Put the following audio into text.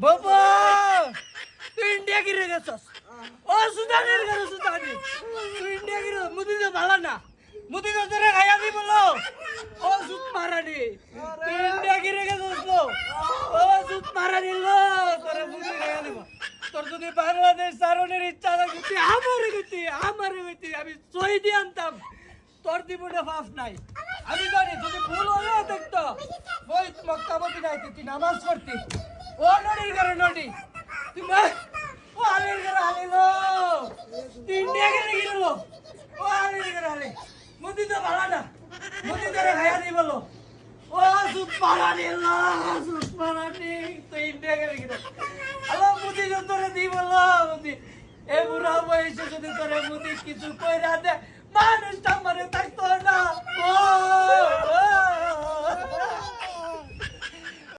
বাবা তুই ইন্ডিয়া গিরে গেছস ও সুদানের ঘরে সুদানি তুই ইন্ডিয়া গিরে মুদি তো ভালো না মুদি তো তোরে খাইয়া দি বলো ও সুত মারানি তুই ইন্ডিয়া গিরে গেছস তো ও সুত মারানি লো তোরে মুদি খাইয়া দিব তোর যদি বাংলাদেশ সারণের ইচ্ছা থাকতি আমারে গতি আমি শহীদি আনতাম তোর জীবনে ফাফ নাই আমি জানি যদি ভুল হলো দেখতো ওই মক্কা মদিনায় তুই নামাজ পড়তি ও নড়ির ঘরে নড়ি তুই ও আলির ঘরে আলিলো তুই ইন্ডিয়া ঘরে গেল ও আলির ঘরে আলি মুদি তো ভালো না মুদি তোরে খাইয়া দি বলো ও সুত মারানি লো সুত মারানি তুই ইন্ডিয়া ঘরে গেল হ্যালো মুদি তোরে দি বলো মুদি এ বুড়া বয়সে যদি তোরে মুদি কিছু কইরা দে মানুষটা মরে থাকতো না ও